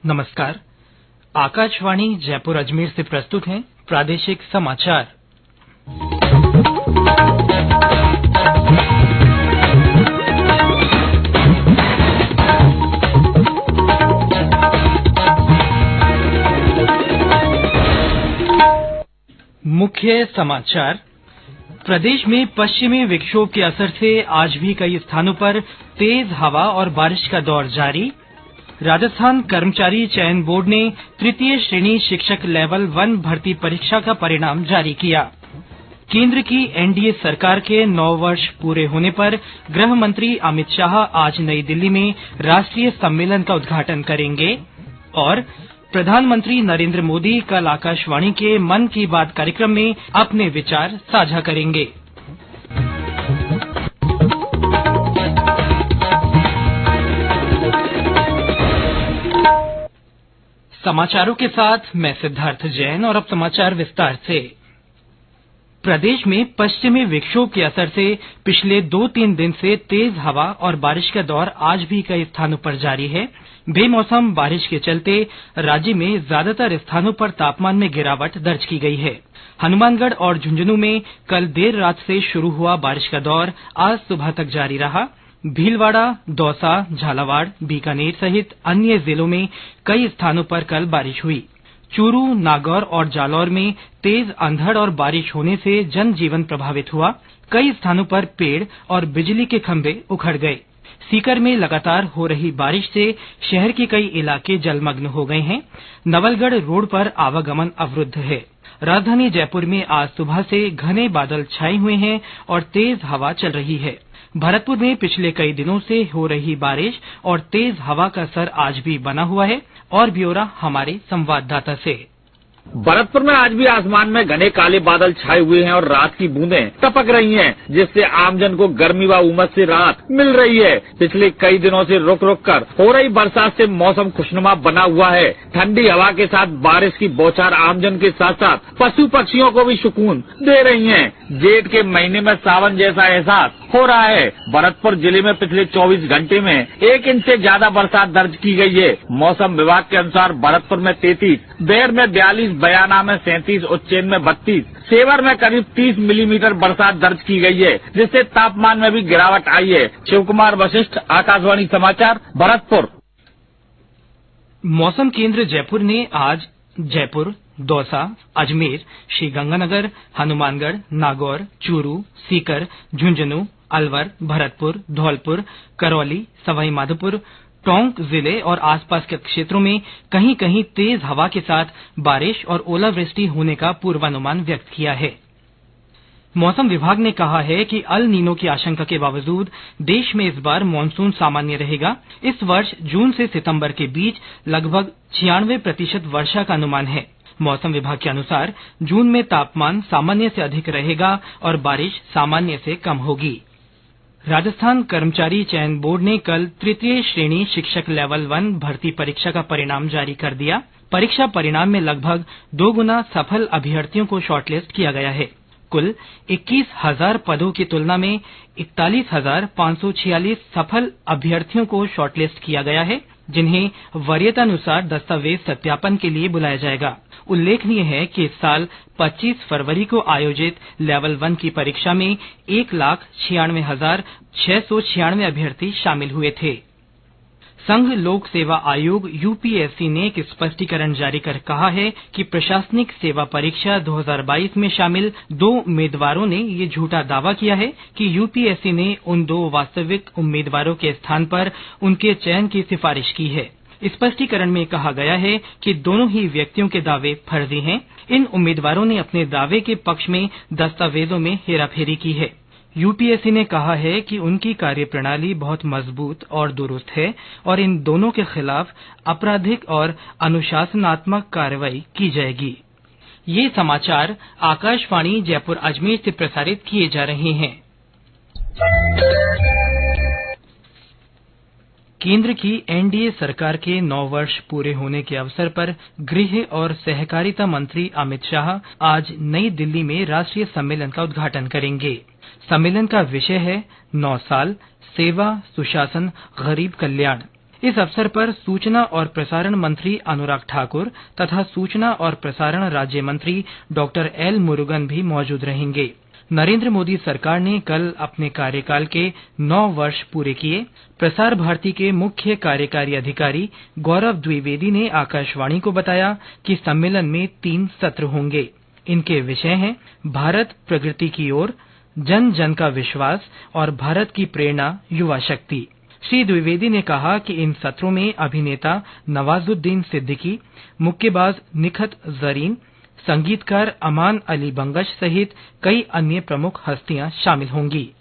नमस्कार। आकाशवाणी जयपुर अजमेर से प्रस्तुत हैं प्रादेशिक समाचार। मुख्य समाचार। प्रदेश में पश्चिमी विक्षोभ के असर से आज भी कई स्थानों पर तेज हवा और बारिश का दौर जारी। राजस्थान कर्मचारी चयन बोर्ड ने तृतीय श्रेणी शिक्षक लेवल 1 भर्ती परीक्षा का परिणाम जारी किया। केंद्र की एनडीए सरकार के 9 वर्ष पूरे होने पर गृह मंत्री अमित शाह आज नई दिल्ली में राष्ट्रीय सम्मेलन का उद्घाटन करेंगे और प्रधानमंत्री नरेंद्र मोदी कल आकाशवाणी के मन की बात कार्यक्रम में अपने विचार साझा करेंगे। समाचारों के साथ मैं सिद्धार्थ जैन और अब समाचार विस्तार से। प्रदेश में पश्चिमी विक्षोभ के असर से पिछले 2-3 दिन से तेज हवा और बारिश का दौर आज भी कई स्थानों पर जारी है। बेमौसम बारिश के चलते राज्य में ज्यादातर स्थानों पर तापमान में गिरावट दर्ज की गई है। हनुमानगढ़ और झुंझुनू में कल देर रात से शुरू हुआ बारिश का दौर आज सुबह तक जारी रहा। भीलवाड़ा, दौसा, झालावाड़, बीकानेर सहित अन्य जिलों में कई स्थानों पर कल बारिश हुई। चूरू, नागौर और जालौर में तेज अंधड़ और बारिश होने से जनजीवन प्रभावित हुआ। कई स्थानों पर पेड़ और बिजली के खंभे उखड़ गए। सीकर में लगातार हो रही बारिश से शहर के कई इलाके जलमग्न हो गए हैं। नवलगढ़ रोड पर आवागमन अवरुद्ध है। राजधानी जयपुर में आज सुबह से घने बादल छाए हुए हैं और तेज हवा चल रही है। भरतपुर में पिछले कई दिनों से हो रही बारिश और तेज हवा का असर आज भी बना हुआ है और ब्यौरा हमारे संवाददाता से। भरतपुर में आज भी आसमान में घने काले बादल छाए हुए हैं और रात की बूंदें टपक रही हैं, जिससे आमजन को गर्मी व उमस से राहत मिल रही है। पिछले कई दिनों से रुक रुक कर हो रही बरसात से मौसम खुशनुमा बना हुआ है। ठंडी हवा के साथ बारिश की बौछार आमजन के साथ साथ पशु पक्षियों को भी सुकून दे रही है। जेठ के महीने में सावन जैसा एहसास हो रहा है। भरतपुर जिले में पिछले 24 घंटे में 1 इंच से ज्यादा बरसात दर्ज की गई है। मौसम विभाग के अनुसार भरतपुर में 33, बेर में 42, बयाना में 37, उज्जैन में 32, सेवर में करीब 30 मिलीमीटर बरसात दर्ज की गई है, जिससे तापमान में भी गिरावट आई है। शिव कुमार वशिष्ठ, आकाशवाणी समाचार, भरतपुर। मौसम केंद्र जयपुर ने आज जयपुर, दौसा, अजमेर, श्रीगंगानगर, हनुमानगढ़, नागौर, चूरू, सीकर, झुंझुनू, अलवर, भरतपुर, धौलपुर, करौली, सवाई माधोपुर, टोंक जिले और आसपास के क्षेत्रों में कहीं कहीं तेज हवा के साथ बारिश और ओलावृष्टि होने का पूर्वानुमान व्यक्त किया है। मौसम विभाग ने कहा है कि अल नीनो की आशंका के बावजूद देश में इस बार मानसून सामान्य रहेगा। इस वर्ष जून से सितंबर के बीच लगभग 96% वर्षा का अनुमान है। मौसम विभाग के अनुसार जून में तापमान सामान्य से अधिक रहेगा और बारिश सामान्य से कम होगी। राजस्थान कर्मचारी चयन बोर्ड ने कल तृतीय श्रेणी शिक्षक लेवल 1 भर्ती परीक्षा का परिणाम जारी कर दिया। परीक्षा परिणाम में लगभग 2 गुना सफल अभ्यर्थियों को शॉर्टलिस्ट किया गया है। कुल 21,000 पदों की तुलना में 41,546 सफल अभ्यर्थियों को शॉर्टलिस्ट किया गया है, जिन्हें वरीयतानुसार दस्तावेज सत्यापन के लिए बुलाया जाएगा। उल्लेखनीय है कि इस साल 25 फरवरी को आयोजित लेवल 1 की परीक्षा में 1,96,696 अभ्यर्थी शामिल हुए थे। संघ लोक सेवा आयोग यूपीएससी ने एक स्पष्टीकरण जारी कर कहा है कि प्रशासनिक सेवा परीक्षा 2022 में शामिल 2 उम्मीदवारों ने ये झूठा दावा किया है कि यूपीएससी ने उन 2 वास्तविक उम्मीदवारों के स्थान पर उनके चयन की सिफारिश की है। स्पष्टीकरण में कहा गया है कि दोनों ही व्यक्तियों के दावे फर्जी हैं। इन उम्मीदवारों ने अपने दावे के पक्ष में दस्तावेजों में हेराफेरी की है। यूपीएससी ने कहा है कि उनकी कार्यप्रणाली बहुत मजबूत और दुरुस्त है और इन दोनों के खिलाफ आपराधिक और अनुशासनात्मक कार्रवाई की जाएगी। ये समाचार आकाशवाणी जयपुर अजमेर से प्रसारित किए जा रहे हैं। केंद्र की एनडीए सरकार के 9 वर्ष पूरे होने के अवसर पर गृह और सहकारिता मंत्री अमित शाह आज नई दिल्ली में राष्ट्रीय सम्मेलन का उद्घाटन करेंगे। सम्मेलन का विषय है 9 साल सेवा, सुशासन, गरीब कल्याण। इस अवसर पर सूचना और प्रसारण मंत्री अनुराग ठाकुर तथा सूचना और प्रसारण राज्य मंत्री डॉक्टर एल मुरुगन भी मौजूद रहेंगे। नरेंद्र मोदी सरकार ने कल अपने कार्यकाल के 9 वर्ष पूरे किए। प्रसार भारती के मुख्य कार्यकारी अधिकारी गौरव द्विवेदी ने आकाशवाणी को बताया कि सम्मेलन में 3 सत्र होंगे। इनके विषय हैं भारत प्रगति की ओर, जन जन का विश्वास और भारत की प्रेरणा युवा शक्ति। श्री द्विवेदी ने कहा कि इन सत्रों में अभिनेता नवाजुद्दीन सिद्दीकी, मुक्केबाज निखत जरीन, संगीतकार अमान अली बंगश सहित कई अन्य प्रमुख हस्तियां शामिल होंगी।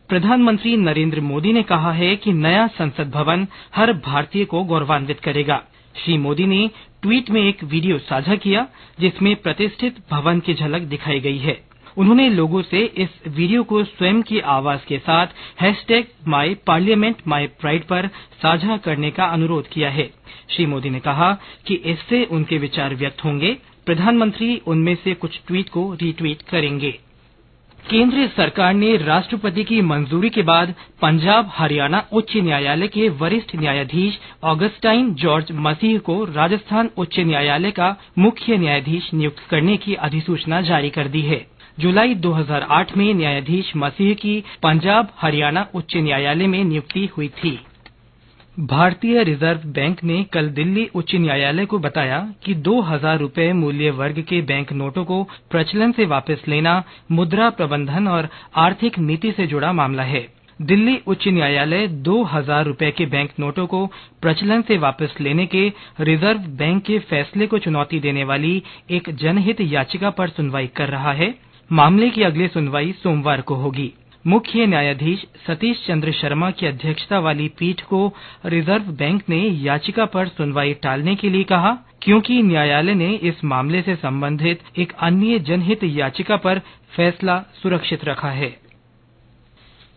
प्रधानमंत्री नरेंद्र मोदी ने कहा है कि नया संसद भवन हर भारतीय को गौरवान्वित करेगा। श्री मोदी ने ट्वीट में एक वीडियो साझा किया जिसमें प्रतिष्ठित भवन की झलक दिखाई गई है। उन्होंने लोगों से इस वीडियो को स्वयं की आवाज के साथ #MyParliamentMyPride पर साझा करने का अनुरोध किया है। श्री मोदी ने कहा कि इससे उनके विचार व्यक्त होंगे। प्रधानमंत्री उनमें से कुछ ट्वीट को रीट्वीट करेंगे। केंद्र सरकार ने राष्ट्रपति की मंजूरी के बाद पंजाब हरियाणा उच्च न्यायालय के वरिष्ठ न्यायाधीश ऑगस्टाइन जॉर्ज मसीह को राजस्थान उच्च न्यायालय का मुख्य न्यायाधीश नियुक्त करने की अधिसूचना जारी कर दी है। जुलाई 2008 में न्यायाधीश मसीह की पंजाब हरियाणा उच्च न्यायालय में नियुक्ति हुई थी। भारतीय रिजर्व बैंक ने कल दिल्ली उच्च न्यायालय को बताया कि 2000 रुपए मूल्य वर्ग के बैंक नोटों को प्रचलन से वापस लेना मुद्रा प्रबंधन और आर्थिक नीति से जुड़ा मामला है। दिल्ली उच्च न्यायालय 2000 रुपए के बैंक नोटों को प्रचलन से वापस लेने के रिजर्व बैंक के फैसले को चुनौती देने वाली एक जनहित याचिका पर सुनवाई कर रहा है। मामले की अगली सुनवाई सोमवार को होगी। मुख्य न्यायाधीश सतीश चंद्र शर्मा की अध्यक्षता वाली पीठ को रिजर्व बैंक ने याचिका पर सुनवाई टालने के लिए कहा, क्योंकि न्यायालय ने इस मामले से संबंधित एक अन्य जनहित याचिका पर फैसला सुरक्षित रखा है।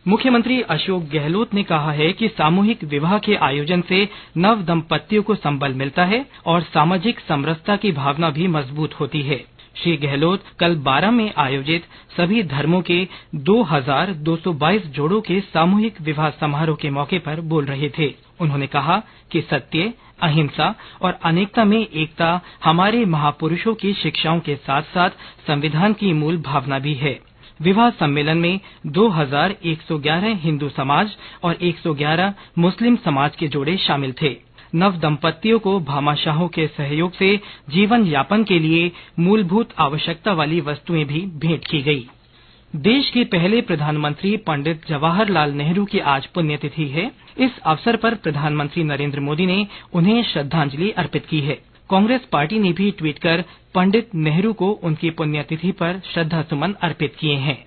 मुख्यमंत्री अशोक गहलोत ने कहा है कि सामूहिक विवाह के आयोजन से नव दंपत्तियों को संबल मिलता है और सामाजिक समरसता की भावना भी मजबूत होती है। श्री गहलोत कल 12 में आयोजित सभी धर्मों के 2222 जोड़ों के सामूहिक विवाह समारोह के मौके पर बोल रहे थे। उन्होंने कहा कि सत्य, अहिंसा और अनेकता में एकता हमारे महापुरुषों की शिक्षाओं के साथ साथ संविधान की मूल भावना भी है। विवाह सम्मेलन में 2111 हिंदू समाज और 111 मुस्लिम समाज के जोड़े शामिल थे। नव दंपत्तियों को भामाशाहों के सहयोग से जीवन यापन के लिए मूलभूत आवश्यकता वाली वस्तुएं भी भेंट की गई। देश के पहले प्रधानमंत्री पंडित जवाहरलाल नेहरू की आज पुण्यतिथि है। इस अवसर पर प्रधानमंत्री नरेंद्र मोदी ने उन्हें श्रद्धांजलि अर्पित की है। कांग्रेस पार्टी ने भी ट्वीट कर पंडित नेहरू को उनकी पुण्यतिथि पर श्रद्धासुमन अर्पित किए हैं।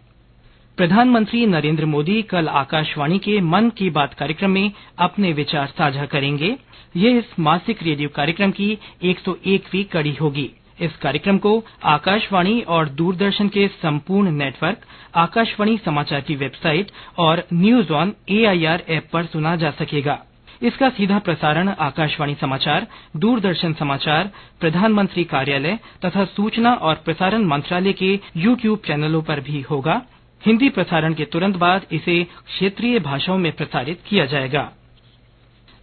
प्रधानमंत्री नरेंद्र मोदी कल आकाशवाणी के मन की बात कार्यक्रम में अपने विचार साझा करेंगे। यह इस मासिक रेडियो कार्यक्रम की 101वीं कड़ी होगी। इस कार्यक्रम को आकाशवाणी और दूरदर्शन के संपूर्ण नेटवर्क, आकाशवाणी समाचार की वेबसाइट और न्यूज ऑन AIR ऐप पर सुना जा सकेगा। इसका सीधा प्रसारण आकाशवाणी समाचार, दूरदर्शन समाचार, प्रधानमंत्री कार्यालय तथा सूचना और प्रसारण मंत्रालय के YouTube चैनलों पर भी होगा। हिंदी प्रसारण के तुरंत बाद इसे क्षेत्रीय भाषाओं में प्रसारित किया जाएगा।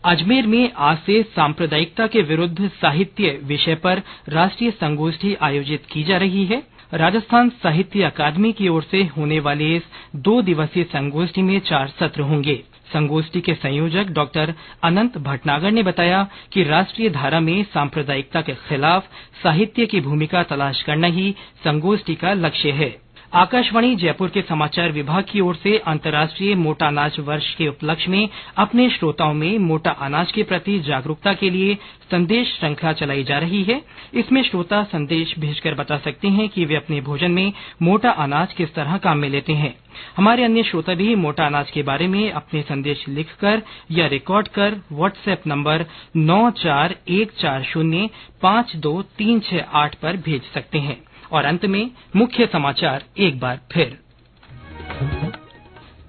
अजमेर में आज से सांप्रदायिकता के विरुद्ध साहित्य विषय पर राष्ट्रीय संगोष्ठी आयोजित की जा रही है। राजस्थान साहित्य अकादमी की ओर से होने वाले इस 2 दिवसीय संगोष्ठी में 4 सत्र होंगे। संगोष्ठी के संयोजक डॉक्टर अनंत भटनागर ने बताया कि राष्ट्रीय धारा में सांप्रदायिकता के खिलाफ साहित्य की भूमिका तलाश करना ही संगोष्ठी का लक्ष्य है। आकाशवाणी जयपुर के समाचार विभाग की ओर से अंतर्राष्ट्रीय मोटा अनाज वर्ष के उपलक्ष्य में अपने श्रोताओं में मोटा अनाज के प्रति जागरूकता के लिए संदेश श्रृंखला चलाई जा रही है। इसमें श्रोता संदेश भेजकर बता सकते हैं कि वे अपने भोजन में मोटा अनाज किस तरह काम में लेते हैं। हमारे अन्य श्रोता भी मोटा अनाज के बारे में अपने संदेश लिखकर या रिकॉर्ड कर व्हाट्सएप नंबर 9414052368 पर भेज सकते हैं। और अंत में मुख्य समाचार एक बार फिर।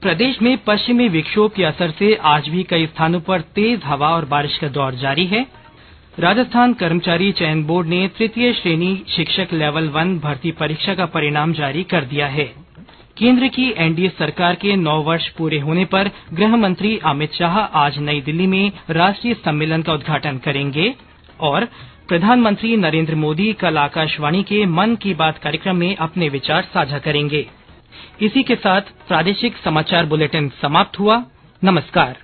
प्रदेश में पश्चिमी विक्षोभ के असर से आज भी कई स्थानों पर तेज हवा और बारिश का दौर जारी है। राजस्थान कर्मचारी चयन बोर्ड ने तृतीय श्रेणी शिक्षक लेवल 1 भर्ती परीक्षा का परिणाम जारी कर दिया है। केंद्र की एनडीए सरकार के 9 वर्ष पूरे होने पर गृह मंत्री अमित शाह आज नई दिल्ली में राष्ट्रीय सम्मेलन का उद्घाटन करेंगे और प्रधानमंत्री नरेंद्र मोदी कल आकाशवाणी के मन की बात कार्यक्रम में अपने विचार साझा करेंगे। इसी के साथ प्रादेशिक समाचार बुलेटिन समाप्त हुआ। नमस्कार।